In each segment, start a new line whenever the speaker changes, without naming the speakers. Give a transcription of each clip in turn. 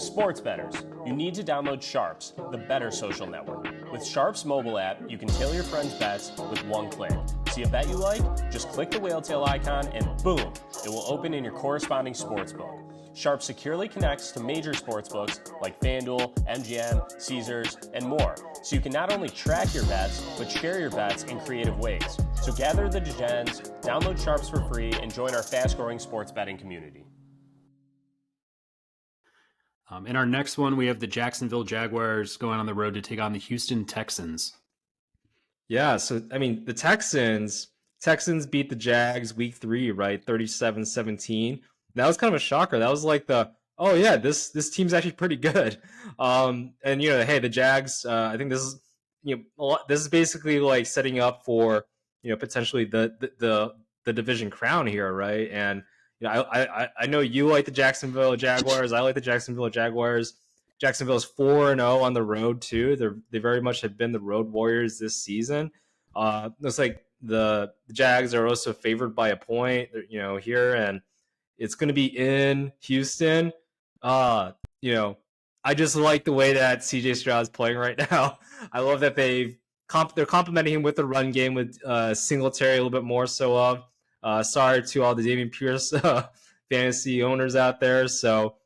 Sports bettors, you need to download Sharps, the better social network. With Sharps mobile app, you can tailor your friends' bets with one click. See a bet you like? Just click the whale tail icon and boom, it will open in your corresponding sportsbook. Sharp securely connects to major sportsbooks like FanDuel, MGM, Caesars, and more, so you can not only track your bets, but share your bets in creative ways. So gather the degens, download Sharps for free, and join our fast-growing sports betting community.
In our next one, we have the Jacksonville Jaguars going on the road to take on the Houston Texans.
Yeah, so, I mean, the Texans beat the Jags week 3, right? 37-17. That was kind of a shocker. That was like this team's actually pretty good. And, hey, the Jags, I think this is, this is basically like setting up for, potentially the division crown here, right? And, I know you like the Jacksonville Jaguars. I like the Jacksonville Jaguars. Jacksonville's 4-0 on the road too. They very much have been the road warriors this season. Looks like the Jags are also favored by a point, here, and it's going to be in Houston. I just like the way that CJ Stroud's playing right now. I love that they're complimenting him with the run game with Singletary a little bit more so of. Sorry to all the Dameon Pierce fantasy owners out there. So,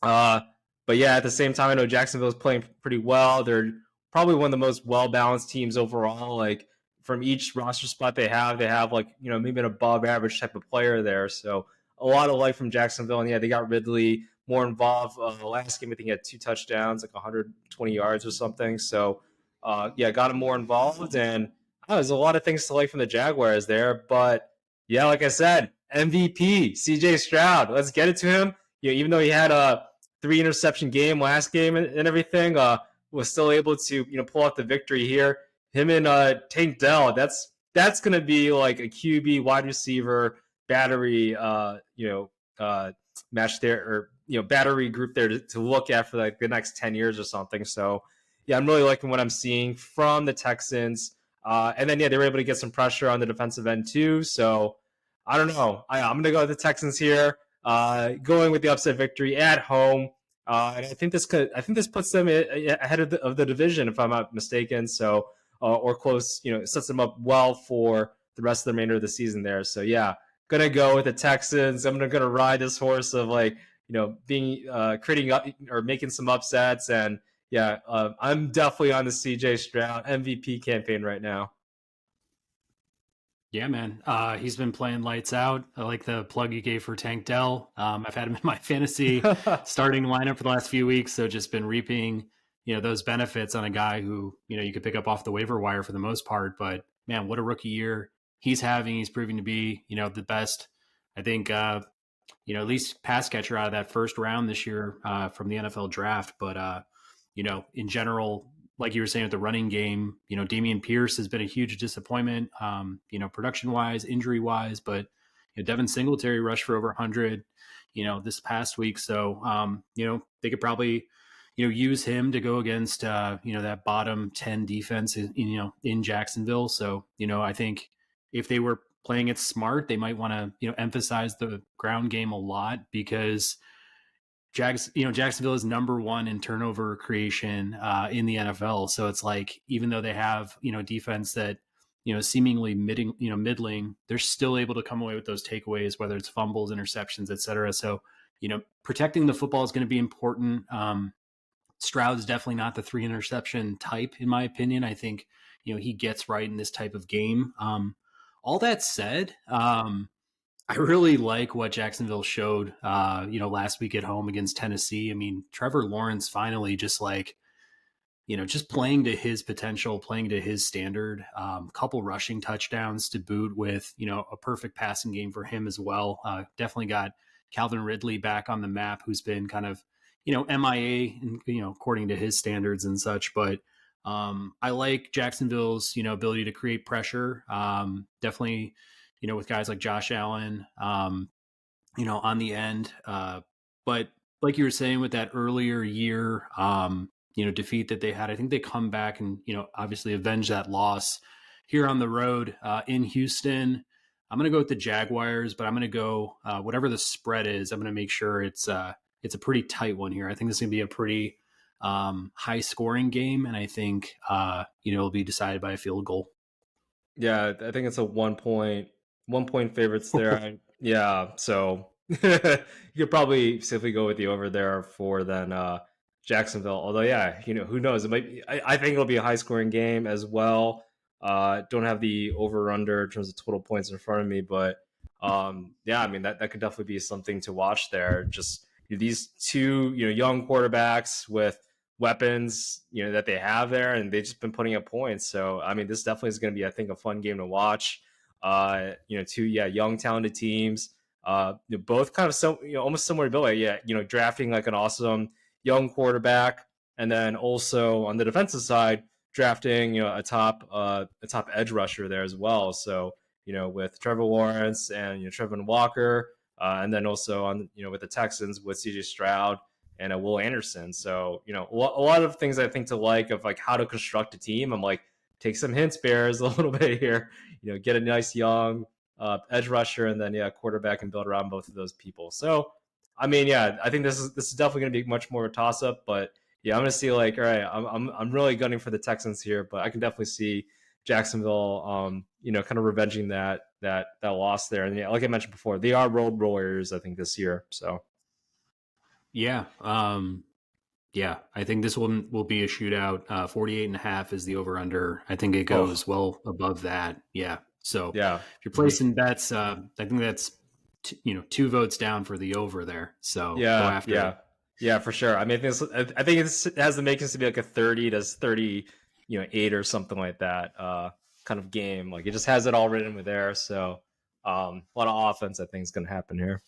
but yeah, at the same time, I know Jacksonville is playing pretty well. They're probably one of the most well-balanced teams overall. Like from each roster spot they have like, maybe an above average type of player there. So a lot of life from Jacksonville. And yeah, they got Ridley more involved. The last game, I think he had 2 touchdowns, like 120 yards or something. So got him more involved. And there's a lot of things to like from the Jaguars there, but yeah, like I said, MVP, CJ Stroud. Let's get it to him. Even though he had a 3 interception game last game and everything, was still able to pull out the victory here. Him and Tank Dell. That's gonna be like a QB wide receiver battery match there, or battery group there to look at for like the next 10 years or something. So yeah, I'm really liking what I'm seeing from the Texans. And then, they were able to get some pressure on the defensive end too. So I don't know. I'm going to go with the Texans here, going with the upset victory at home. And I think this puts them ahead of the division, if I'm not mistaken. So, or close, sets them up well for the rest of the remainder of the season there. So yeah, going to go with the Texans. I'm going to ride this horse of being creating up or making some upsets. And yeah, I'm definitely on the CJ Stroud MVP campaign right now.
Yeah, man. He's been playing lights out. I like the plug you gave for Tank Dell. I've had him in my fantasy starting lineup for the last few weeks. So just been reaping, those benefits on a guy who, you could pick up off the waiver wire for the most part. But man, what a rookie year he's having. He's proving to be, the best, I think, at least pass catcher out of that first round this year from the NFL draft. But, in general, like you were saying with the running game, Dameon Pierce has been a huge disappointment, production-wise, injury-wise, but Devin Singletary rushed for over 100, this past week. So, they could probably, use him to go against, that bottom 10 defense, in Jacksonville. So, I think if they were playing it smart, they might want to, emphasize the ground game a lot because Jacksonville is number 1 in turnover creation in the NFL. So it's like, even though they have, defense that, seemingly middling, they're still able to come away with those takeaways, whether it's fumbles, interceptions, et cetera. So, protecting the football is going to be important. Stroud's definitely not the 3 interception type, in my opinion. I think, he gets right in this type of game. All that said, I really like what Jacksonville showed, last week at home against Tennessee. I mean, Trevor Lawrence finally just playing to his potential, playing to his standard, couple rushing touchdowns to boot with, a perfect passing game for him as well. Definitely got Calvin Ridley back on the map, who's been kind of, MIA, according to his standards and such. But I like Jacksonville's, ability to create pressure. Definitely, with guys like Josh Allen, on the end. But like you were saying with that earlier year, defeat that they had, I think they come back and, obviously avenge that loss here on the road in Houston. I'm going to go with the Jaguars, but I'm going to go whatever the spread is. I'm going to make sure it's it's a pretty tight one here. I think this is going to be a pretty high scoring game, and I think it'll be decided by a field goal.
Yeah, I think it's a 1 point favorites there. Yeah, so you could probably safely go with the over there for then Jacksonville. Although, yeah, who knows? It might be, I think it'll be a high scoring game as well. Don't have the over under in terms of total points in front of me, but yeah, I mean that could definitely be something to watch there. Just these two young quarterbacks with weapons that they have there, and they've just been putting up points. So I mean, this definitely is going to be, I think, a fun game to watch. Two young talented teams, both kind of almost similar ability. Drafting like an awesome young quarterback, and then also on the defensive side drafting a top edge rusher there as well. So with Trevor Lawrence and Trevor Walker, and then also on with the Texans with CJ Stroud and Will Anderson. So a lot of things I think to like of like how to construct a team. I'm like, take some hints, Bears, a little bit here. Get a nice young edge rusher, and then quarterback, and build around both of those people. So I mean, I think this is definitely going to be much more of a toss up, but I'm going to see like, all right, I'm really gunning for the Texans here, but I can definitely see Jacksonville, kind of revenging that loss there. And like I mentioned before, they are road warriors, I think, this year. So
yeah, I think this one will be a shootout. 48.5 is the over under. I think it goes well above that. Yeah. So if you're placing bets, I think that's 2 votes down for the over there. So go after it.
Yeah, for sure. I mean, I think it has the makings to be like a 30 to 38 or something like that kind of game. Like it just has it all written with there. So a lot of offense, I think, is going to happen here.